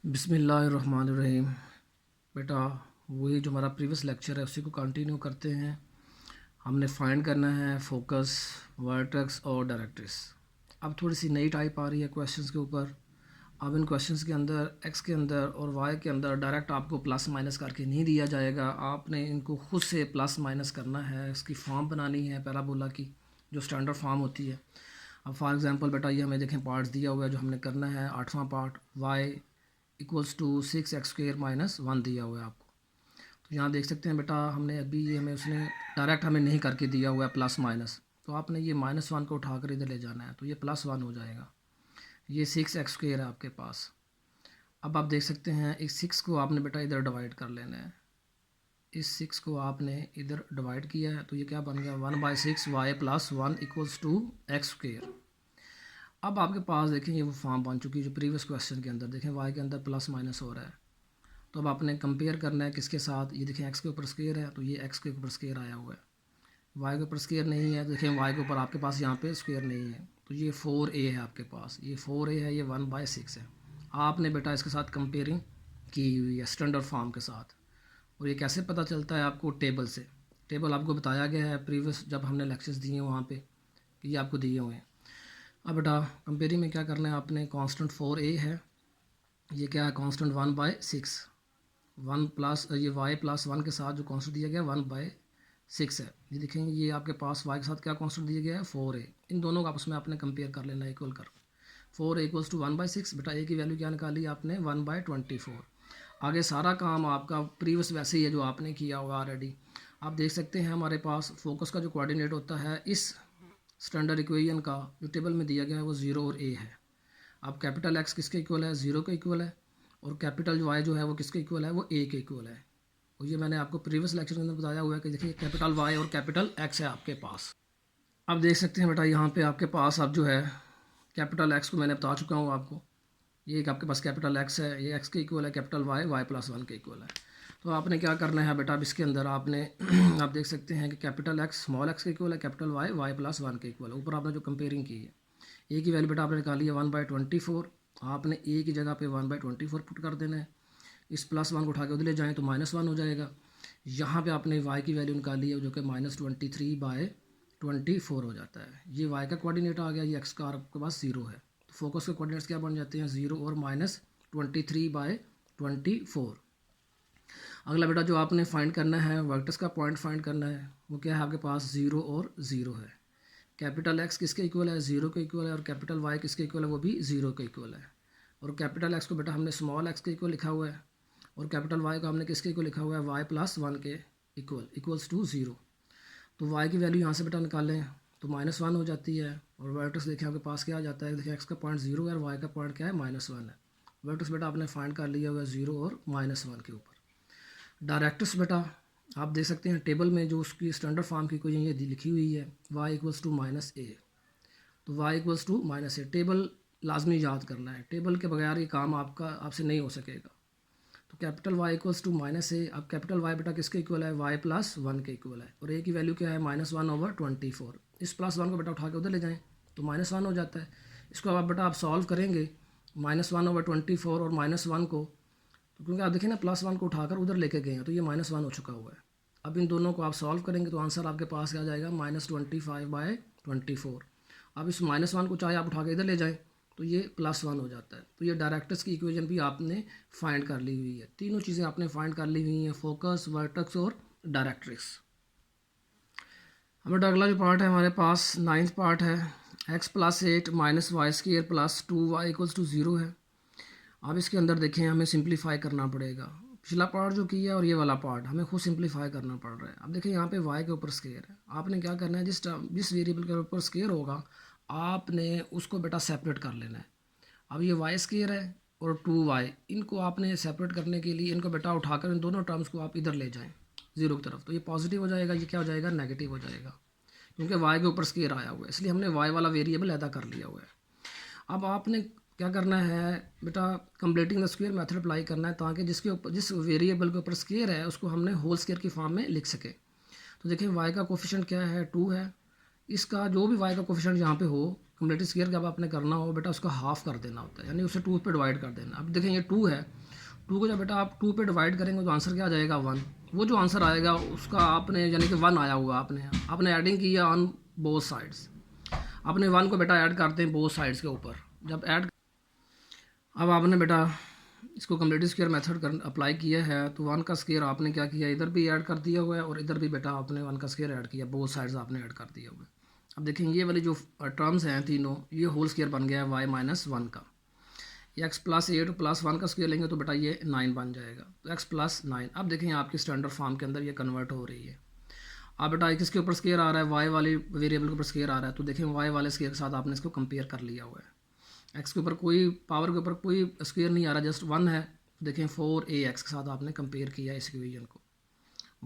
बिस्मिल्लाहिर्रहमानिर्रहीम। बेटा वही जो हमारा प्रीवियस लेक्चर है उसी को कंटिन्यू करते हैं। हमने फाइंड करना है फोकस, वर्टेक्स और डायरेक्ट्रिक्स। अब थोड़ी सी नई टाइप आ रही है क्वेश्चंस के ऊपर। अब इन क्वेश्चंस के अंदर एक्स के अंदर और वाई के अंदर डायरेक्ट आपको प्लस माइनस करके नहीं दिया जाएगा। आपने इनको खुद से प्लस माइनस करना है, इसकी फॉर्म बनानी है पैराबोला की, जो स्टैंडर्ड फॉर्म होती है। अब फॉर एग्जांपल बेटा ये हमें देखें पार्ट्स दिया हुआ है जो हमने करना है। 8वां part y equals to 6x² minus 1 दिया हुआ है आपको। तो यहाँ देख सकते हैं बेटा हमने अभी ये हमें उसने डायरेक्ट हमें नहीं करके दिया हुआ है प्लस माइनस, तो आपने ये -1 को उठाकर इधर ले जाना है, तो ये +1 हो जाएगा। ये 6x² है आपके पास। अब आप देख सकते हैं इस 6 को आपने बेटा इधर डिवाइड कर लेना है। इस 6 को आपने इधर डिवाइड किया है तो ये क्या बन गया 1/6 y + 1 इक्वल्स टू x²। अब आपके पास देखें ये वो फॉर्म बन चुकी है जो प्रीवियस क्वेश्चन के अंदर देखें y के अंदर प्लस माइनस हो रहा है। तो अब आपने कंपेयर करना है किसके साथ। ये देखें x के ऊपर स्क्वायर है तो ये x के ऊपर स्क्वायर आया हुआ है, y के ऊपर स्क्वायर नहीं है। देखें y के ऊपर आपके पास यहाँ पे स्क्वायर नहीं है, तो ये 4a है आपके पास, ये 4a है, ये 1/6 है। आपने बेटा इसके साथ कंपेयरिंग की हुई है स्टैंडर्ड फॉर्म के साथ। और ये कैसे पता चलता है आपको, टेबल से। टेबल आपको बताया गया है प्रीवियस जब हमने लेक्चर्स दिए हैं वहाँ पे कि ये आपको दिए हुए हैं। अब बेटा कंपेयरिंग में क्या करना है आपने, कांस्टेंट 4a है, ये क्या है कांस्टेंट 1/6, 1 प्लस ये y + 1 के साथ जो कांस्टेंट दिया गया 1/6 है। ये देखेंगे ये आपके पास y के साथ क्या कांस्टेंट दिया गया है 4a। इन दोनों का आपस में आपने कंपेयर कर लेना इक्वल कर। 4a = 1/6, बेटा a की वैल्यू क्या निकाली आपने 1/24। आगे सारा काम आपका प्रीवियस वैसे ही है जो आपने किया होगा ऑलरेडी। आप देख सकते हैं हमारे पास फोकस का जो कोऑर्डिनेट होता है इस स्टैंडर्ड इक्वेशन का जो टेबल में दिया गया है वो 0 और a है। अब कैपिटल x किसके इक्वल है, 0 के इक्वल है, और कैपिटल y जो है वो किसके इक्वल है, वो a के इक्वल है। और ये मैंने आपको प्रीवियस लेक्चर के अंदर बताया हुआ है कि देखिए कैपिटल y और कैपिटल x है आपके पास। अब देख सकते हैं बेटा यहाँ पे आपके पास अब जो है कैपिटल x को मैंने बता चुका हूँ आपको। ये एक आपके पास कैपिटल x है, ये x के इक्वल है, कैपिटल y + 1 के इक्वल है। तो आपने क्या करना है बेटा, अब इसके अंदर आपने आप देख सकते हैं कि कैपिटल x स्मॉल x के इक्वल है, कैपिटल y + 1 के इक्वल है। ऊपर आपने जो कंपेयरिंग की है, a की वैल्यू बेटा आपने निकाली है 1/24। आपने a की जगह पे 1/24 पुट कर देना है। इस +1 को उठा के उधर ले जाएँ तो -1 हो जाएगा। यहाँ पे आपने y की वैल्यू निकाली है जो कि -23/24 हो जाता है। ये y का कोऑर्डिनेट आ गया, ये x का आपके पास 0 है। तो फोकस के कोऑर्डिनेट्स क्या बन जाते हैं 0 और -23/24। अगला बेटा जो आपने फाइंड करना है वर्टेक्स का पॉइंट फाइंड करना है, वो क्या है आपके पास 0 और 0 है। कैपिटल x किसके इक्वल है, 0 के इक्वल है, और कैपिटल y किसके इक्वल है, वो भी 0 के इक्वल है। और कैपिटल x को बेटा हमने स्मॉल x के इक्वल लिखा हुआ है, और कैपिटल y को हमने किसके इक्वल लिखा हुआ है, y + 1 के इक्वल इक्वल्स टू 0। तो y की वैल्यू यहाँ से बेटा निकालें तो -1 हो जाती है। और वर्टेक्स देखें आपके पास क्या आ जाता है, देखिए x का पॉइंट 0 है और y का पॉइंट क्या है -1 है। वर्टेक्स बेटा आपने फाइंड कर लिया हुआ है 0 और -1 के ऊपर। डायरेक्ट्रिक्स बेटा आप देख सकते हैं टेबल में जो उसकी स्टैंडर्ड फॉर्म की कोई ये लिखी हुई है y = -a। तो y = -a टेबल लाजमी याद करना है, टेबल के बगैर ये काम आपका आपसे नहीं हो सकेगा। तो कैपिटल y = -a। अब कैपिटल y बेटा किसके इक्वल है, y + 1 के इक्वल है, और a की वैल्यू क्या है -1/24। इस +1 को बेटा उठा के उधर ले जाएं तो -1 हो जाता है। इसको अब बेटा आप सॉल्व करेंगे -1/24 और -1 को, तो क्योंकि आप देखिए ना +1 को उठाकर उधर लेके गए हैं तो ये -1 हो चुका हुआ है। अब इन दोनों को आप सॉल्व करेंगे तो आंसर आपके पास क्या आ जाएगा -25/24। अब इस -1 को चाहे आप उठा के इधर ले जाएं तो ये +1 हो जाता है। तो ये डायरेक्ट्रिक्स की इक्वेशन भी आपने फाइंड कर ली हुई है। तीनों चीज़ें आपने फाइंड कर ली हुई हैं, फोकस, वर्टेक्स और डायरेक्ट्रिक्स। हमारा अगला जो पार्ट है हमारे पास 9th पार्ट है, x + 8 - y² + 2y = 0 है। अब इसके अंदर देखें हमें सिंप्लीफाई करना पड़ेगा। पिछला पार्ट जो किया है और ये वाला पार्ट हमें खुद सिंप्लीफाई करना पड़ रहा है। अब देखिए यहाँ पे y के ऊपर स्क्वायर है, आपने क्या करना है जिस वेरिएबल के ऊपर स्क्वायर होगा आपने उसको बेटा सेपरेट कर लेना है। अब ये y² है और 2y, इनको आपने सेपरेट करने के लिए इनको बेटा उठाकर इन दोनों टर्म्स को आप इधर ले जाएं 0 की तरफ, तो ये पॉजिटिव हो जाएगा, ये क्या हो जाएगा नेगेटिव हो जाएगा, क्योंकि y के ऊपर स्क्वायर आया हुआ है, इसलिए हमने y वाला वेरिएबल अदा कर लिया हुआ है। अब आपने क्या करना है बेटा, completing the square method apply करना है ताकि जिसके ऊपर जिस वेरिएबल के ऊपर स्क्वायर है उसको हमने होल स्क्वायर की फॉर्म में लिख सके। तो देखिए y का कोफिशिएंट क्या है 2 है, इसका जो भी y का कोफिशिएंट यहाँ पे हो कंप्लीट स्क्वायर जब आपने करना हो बेटा उसका हाफ कर देना होता है, यानी उसे 2 पे डिवाइड कर देना। अब देखें ये 2 है 2 को जब बेटा आप 2 पे डिवाइड करेंगे तो आंसर क्या आ जाएगा 1। वो जो आंसर आएगा उसका आपने यानी कि 1 आया हुआ आपने एडिंग किया ऑन बोथ साइड्स। आपने 1 को बेटा ऐड करते हैं बोथ साइड्स के ऊपर। जब ऐड अब आपने बेटा इसको कम्प्लीट स्क्वायर मेथड कर अप्लाई किया है तो 1 का स्क्वायर आपने क्या किया, इधर भी ऐड कर दिया हुआ है और इधर भी बेटा आपने 1 का स्क्वायर ऐड किया, बोथ साइड्स आपने ऐड कर दिया हुआ है। अब देखें ये वाली जो टर्म्स हैं तीनों, ये होल स्क्वायर बन गया है y माइनस 1 का। x प्लस 8 प्लस 1 का स्क्वायर लेंगे तो बेटा ये 9 बन जाएगा, तो x प्लस 9। अब देखें आपकी स्टैंडर्ड फॉर्म के अंदर ये कन्वर्ट हो रही है। अब बेटा किसके ऊपर स्क्वायर आ रहा है, y वाले वेरिएबल के ऊपर स्क्वायर आ रहा है, तो देखें y वाले स्क्वायर के साथ आपने इसको कंपेयर कर लिया हुआ है। x के ऊपर कोई पावर के ऊपर कोई स्क्वायर नहीं आ रहा, जस्ट 1 है। देखें 4ax के साथ आपने कंपेयर किया इस इक्वेशन को।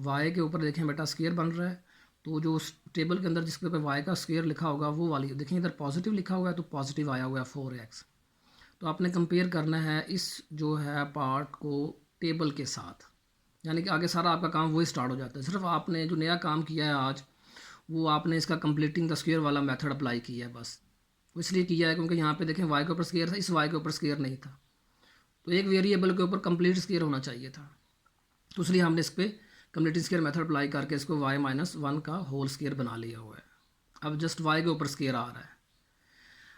y के ऊपर देखें बेटा स्क्वायर बन रहा है, तो जो टेबल के अंदर जिसके ऊपर y का स्क्वायर लिखा होगा वो वाली, देखें इधर पॉजिटिव लिखा हुआ है तो पॉजिटिव आया हुआ है 4x। तो आपने कंपेयर करना है इस जो है पार्ट को टेबल के साथ, यानी कि आगे सारा आपका काम वही स्टार्ट हो जाता है। सिर्फ आपने जो नया काम किया है आज वो आपने इसका कंप्लीटिंग द स्क्वायर वाला मेथड अप्लाई किया है बस। वो इसलिए किया है क्योंकि यहाँ पे देखें y के ऊपर स्क्वायर था, इस y के ऊपर स्क्वायर नहीं था, तो एक वेरिएबल के ऊपर कंप्लीट स्क्वायर होना चाहिए था, तो इसलिए हमने इस पर कंप्लीट स्क्वायर मेथड अप्लाई करके इसको y माइनस 1 का होल स्क्वायर बना लिया हुआ है। अब जस्ट y के ऊपर स्क्वायर आ रहा है।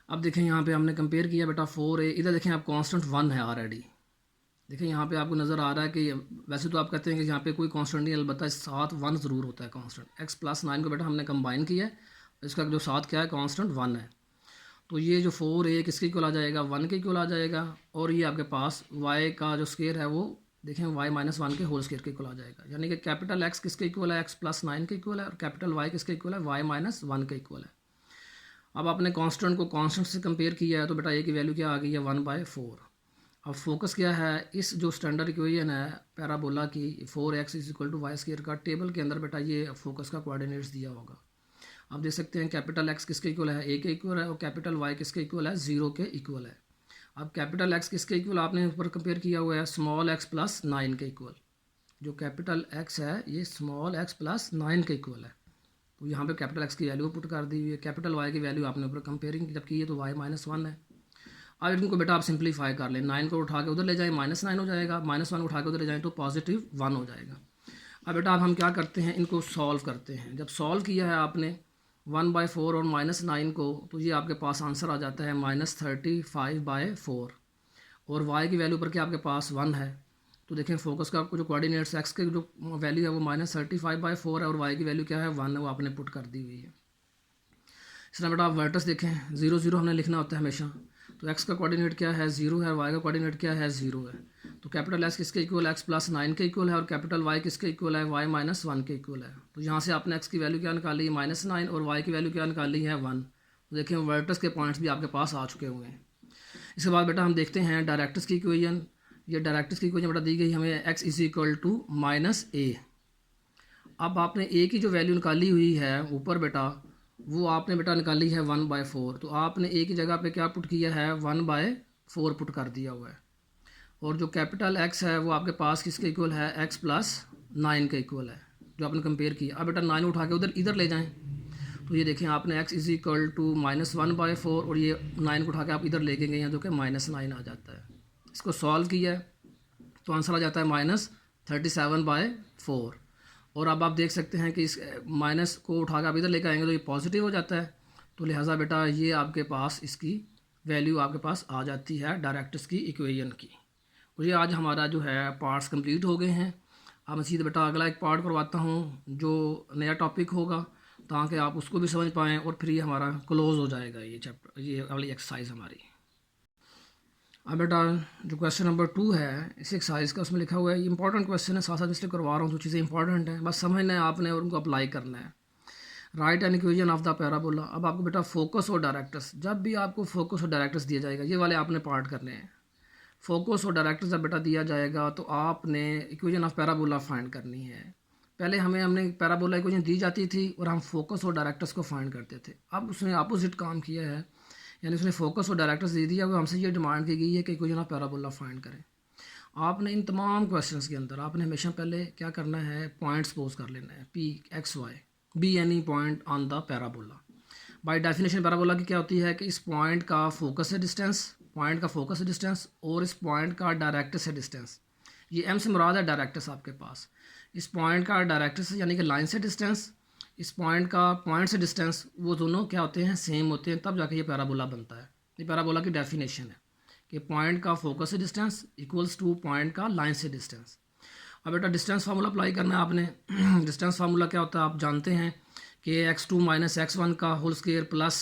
अब देखें यहाँ पे हमने कंपेयर किया बेटा 4a, इधर देखें आप कांस्टेंट 1 है ऑलरेडी। देखें यहाँ पे आपको नज़र आ रहा है कि वैसे तो आप कहते हैं कि यहाँ पे कोई कांस्टेंट नहीं, अलबत्ता साथ 1 ज़रूर होता है कांस्टेंट। x प्लस 9 को बेटा हमने कंबाइन किया है, इसका जो साथ क्या है कांस्टेंट 1 है, तो ये जो 4a किसके इक्वल आ जाएगा 1 के इक्वल आ जाएगा। और ये आपके पास y का जो स्क्वायर है वो देखें y माइनस 1 के होल स्क्वायर के इक्वल आ जाएगा, यानी कि कैपिटल x किसके इक्वल है x प्लस 9 के इक्वल है और कैपिटल y किसके इक्वल है y माइनस 1 के इक्वल है। अब आपने कांस्टेंट को कांस्टेंट से कंपेयर किया है तो बेटा a की वैल्यू क्या आ गई है 1/4। अब फोकस क्या है, इस जो स्टैंडर्ड इक्वेशन है पैराबोला की 4x is equal to y square का, टेबल के अंदर बेटा ये फोकस का कोऑर्डिनेट्स दिया होगा। आप देख सकते हैं कैपिटल x किसके इक्वल है a के इक्वल है और कैपिटल y किसके इक्वल है 0 के इक्वल है। अब कैपिटल x किसके इक्वल आपने ऊपर कंपेयर किया हुआ है स्मॉल x प्लस 9 के इक्वल। जो कैपिटल x है ये स्मॉल x प्लस 9 के इक्वल है, तो यहाँ पे कैपिटल x की वैल्यू पुट कर दी हुई है। कैपिटल y की वैल्यू आपने ऊपर कंपेयरिंग जब की है तो y माइनस 1 है। अब इनको बेटा आप सिंप्लीफाई कर लें, 9 को उठा के उधर ले जाएं -9 हो जाएगा, -1 उठा के उधर ले जाएं तो पॉजिटिव 1 हो जाएगा। अब बेटा अब हम क्या करते हैं, इनको सॉल्व करते हैं। जब सॉल्व किया है आपने 1/4 और -9 को, तो ये आपके पास आंसर आ जाता है -35/4 और y की वैल्यू पर क्या आपके पास 1 है। तो देखें फोकस का जो कोऑर्डिनेट्स x के जो वैल्यू है वो -35/4 है और y की वैल्यू क्या है 1 है, वो आपने पुट कर दी हुई है। इस तरह बेटा आप वर्टस देखें 0 0 हमने लिखना होता है हमेशा, तो x का कोऑर्डिनेट क्या है 0 है, y का कोऑर्डिनेट क्या है 0 है, तो कैपिटल x किसके इक्वल है x प्लस 9 के इक्वल है और कैपिटल y किसके इक्वल है y माइनस 1 के इक्वल है। तो यहाँ से आपने x की वैल्यू क्या निकाली है -9 और y की वैल्यू क्या निकाली है 1। तो देखें वर्टस के पॉइंट्स भी आपके पास आ चुके हुए हैं। इसके बाद बेटा हम देखते हैं डायरेक्टर्स की इक्वेशन। ये डायरेक्टर्स की इक्वेशन बेटा दी गई हमें x is equal to -a। अब आपने a की जो वैल्यू निकाली हुई है ऊपर बेटा वो आपने बेटा निकाली है 1/4, तो आपने a की जगह पे क्या पुट किया है 1/4 पुट कर दिया हुआ है। और जो कैपिटल x है वो आपके पास किसके इक्वल है x प्लस 9 के इक्वल है जो आपने कंपेयर किया। अब बेटा 9 उठा के इधर ले जाएं, तो ये देखें आपने x इज इक्वल टू -1/4 और ये 9 को उठा के आप इधर लेके गए हैं जो कि -9 आ जाता है। इसको सॉल्व किया है तो आंसर आ जाता है -37/4। और अब आप देख सकते हैं कि इस माइनस को उठा के आप इधर लेकर आएंगे तो ये पॉजिटिव हो जाता है, तो लिहाजा बेटा ये आपके पास इसकी वैल्यू आपके पास आ जाती है डायरेक्टर्स की इक्वेशन की। और ये आज हमारा जो है पार्ट्स कंप्लीट हो गए हैं। अब मैं सीधे बेटा अगला एक पार्ट करवाता हूँ जो नया टॉपिक होगा ताकि आप उसको भी समझ पाएँ और फिर ये हमारा क्लोज़ हो जाएगा ये चैप्टर, ये वाली एक्सरसाइज हमारी। अब बेटा जो क्वेश्चन नंबर 2 है इस एक्सरसाइज का, उसमें लिखा हुआ है, ये इंपॉर्टेंट क्वेश्चन है, साथ साथ इसलिए करवा रहा हूँ, जो चीज़ें इंपॉर्टेंट हैं बस समझना है आपने और उनको अप्लाई करना है। Right an equation of the parabola. अब आपको बेटा फोकस और डायरेक्टर्स, जब भी आपको फोकस और डायरेक्टर्स दिया जाएगा ये वाले आपने पार्ट करने हैं। फोकस और डायरेक्टर्स जब बेटा दिया जाएगा तो आपने इक्वेशन ऑफ पैराबोला फाइंड करनी है। पहले हमने पैराबोला इक्वेशन दी जाती थी और हम फोकस और डायरेक्टर्स को फाइंड करते थे। अब उसने अपोजिट काम किया है, यानी उसने फोकस और डायरेक्टर्स दे दिया, वो हमसे ये डिमांड की गई है कि इक्वेशन ऑफ पैराबोला फाइंड करें। आपने इन तमाम क्वेश्चंस के अंदर आपने हमेशा पहले क्या करना है, पॉइंट्स पोज कर लेना है, P X Y be any point on the parabola. By definition parabola की क्या होती है कि इस पॉइंट का फोकस से डिस्टेंस, पॉइंट का फोकस से डिस्टेंस और इस पॉइंट का डायरेक्टर से डिस्टेंस, ये एम से मुराद है डायरेक्ट्रिस आपके पास। इस पॉइंट का डायरेक्ट्रिस यानी कि लाइन से डिस्टेंस, इस पॉइंट का पॉइंट से डिस्टेंस, वो दोनों क्या होते हैं, सेम होते हैं, तब जाके ये पैराबोला बनता है। ये पैराबोला की डेफिनेशन है कि पॉइंट का फोकस से डिस्टेंस इक्वल्स टू पॉइंट का लाइन से डिस्टेंस। अब बेटा डिस्टेंस फार्मूला अप्लाई करना है आपने। डिस्टेंस फार्मूला क्या होता है आप जानते हैं कि x2 माइनस x1 का whole square plus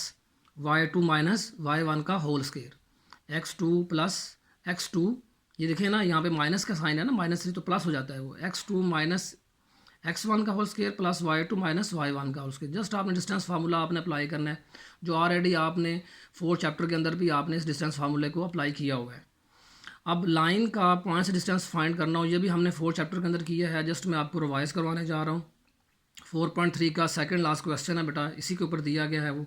y2 minus y1 का whole square. x2 plus x2, ये देखिए ना यहाँ पे माइनस का साइन है ना, माइनस 3 तो प्लस हो जाता है वो, x2 माइनस x1 का whole square plus y2 minus y1 का होल स्केयर। जस्ट आपने डिस्टेंस फार्मूला आपने अप्लाई करना है, जो ऑलरेडी आपने 4 चैप्टर के अंदर भी आपने इस डिस्टेंस फार्मूले को अप्लाई किया हुआ है। अब लाइन का पॉइंट से डिस्टेंस फाइंड करना हो, ये भी हमने 4 चैप्टर के अंदर किया है, जस्ट मैं आपको रिवाइज करवाने जा रहा हूँ। 4.3 का सेकंड लास्ट क्वेश्चन है बेटा, इसी के ऊपर दिया गया है वो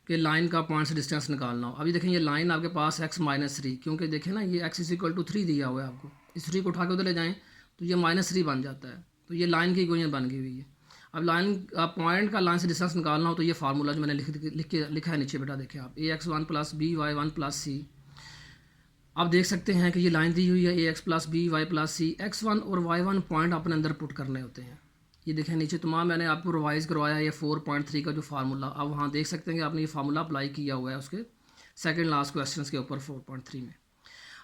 कि लाइन का पॉइंट से डिस्टेंस निकालना हो। अभी देखें ये लाइन आपके पास x माइनस 3, क्योंकि देखें ना ये x इज इक्वल टू 3 दिया हुआ है आपको, इस 3 को उठा के उधर ले जाएँ तो ये -3 बन जाता है, तो ये लाइन की गोइयाँ बन गई हुई है। अब लाइन पॉइंट का लाइन से डिस्टेंस निकालना हो तो ये फार्मूला जो मैंने लिखा है नीचे बेटा, देखें आप ax1 plus B y1 plus सी। आप देख सकते हैं कि ये लाइन दी हुई है ax plus b y plus c. x1 और y1 पॉइंट अपने अंदर पुट करने होते हैं। ये देखें नीचे तमाम मैंने आपको रिवाइज करवाया है ये 4.3 का जो फार्मूला, अब वहाँ देख सकते हैं कि आपने ये फार्मूला अप्लाई किया हुआ है उसके सेकंड लास्ट क्वेश्चन के ऊपर 4.3 में।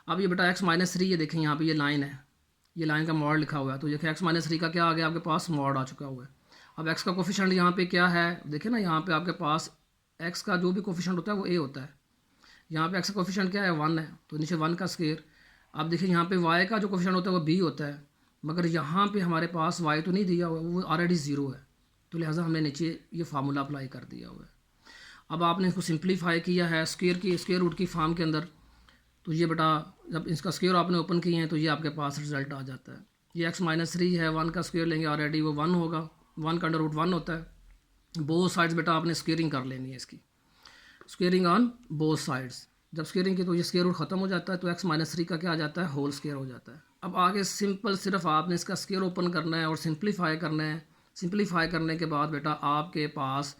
अब ये बेटा x माइनस 3, ये देखें यहाँ पे ये लाइन है, ये लाइन का मॉड लिखा हुआ है, तो देखिए x माइनस 3 का क्या आ गया आपके पास, मॉड आ चुका हुआ है। अब x का कोफिशिएंट यहाँ पे क्या है, देखें ना यहाँ पे आपके पास x का जो भी कोफिशिएंट होता है वो a होता है। यहाँ पे x का कोफिशिएंट क्या है, 1 है, तो नीचे 1 का स्क्वायर। अब देखिए यहाँ पे y का जो कोफिशिएंट होता है वो b होता है, मगर यहाँ पे हमारे पास y तो नहीं दिया हुआ, वो ऑलरेडी 0 है, तो लिहाजा हमने नीचे ये फार्मूला अप्लाई कर दिया हुआ है। अब आपने इसको सिंप्लीफाई किया है स्क्वायर रूट की फॉर्म के अंदर, तो ये बेटा जब इसका स्क्वायर आपने ओपन किए हैं तो ये आपके पास रिजल्ट आ जाता है। ये x माइनस 3 है, 1 का स्क्वायर लेंगे ऑलरेडी वो 1 होगा, 1 का अंडर रूट 1 होता है। बोथ साइड्स बेटा आपने स्क्वेयरिंग कर लेनी है इसकी, स्क्वेयरिंग ऑन बोथ साइड्स। जब स्क्वेयरिंग की तो ये स्क्वायर रूट ख़त्म हो जाता है, तो x माइनस 3 का क्या आ जाता है, होल स्क्वायर हो जाता है। अब आगे सिंपल सिर्फ आपने इसका स्क्वायर ओपन करना है और सिंप्लीफाई करना है। सिंप्लीफाई करने के बाद बेटा आपके पास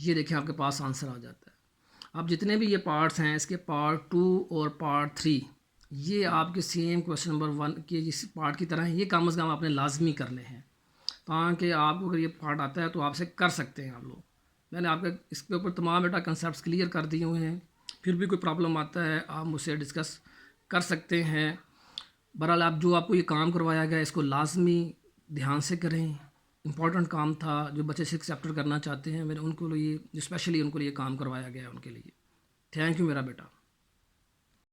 ये देखें आपके पास आंसर आ जाता है। अब जितने भी ये पार्ट्स हैं इसके पार्ट 2 और पार्ट 3 ये आपके सेम क्वेश्चन नंबर 1 के इस पार्ट की तरह ये कम अज़ कम आपने लाजमी करने हैं, ताकि आपको अगर ये पार्ट आता है तो आपसे कर सकते हैं आप लोग। मैंने आपके इसके ऊपर तमाम बेटा कंसेप्ट क्लियर कर दिए हुए हैं, फिर भी कोई प्रॉब्लम आता है आप मुझसे डिस्कस कर सकते हैं। बहरहाल आप जो आपको ये काम करवाया गया इसको लाजमी ध्यान से करें, इंपॉर्टेंट काम था। जो बच्चे 6 चैप्टर करना चाहते हैं मैंने उनको लिए स्पेशली उनको लिए काम करवाया गया है उनके लिए। थैंक यू मेरा बेटा।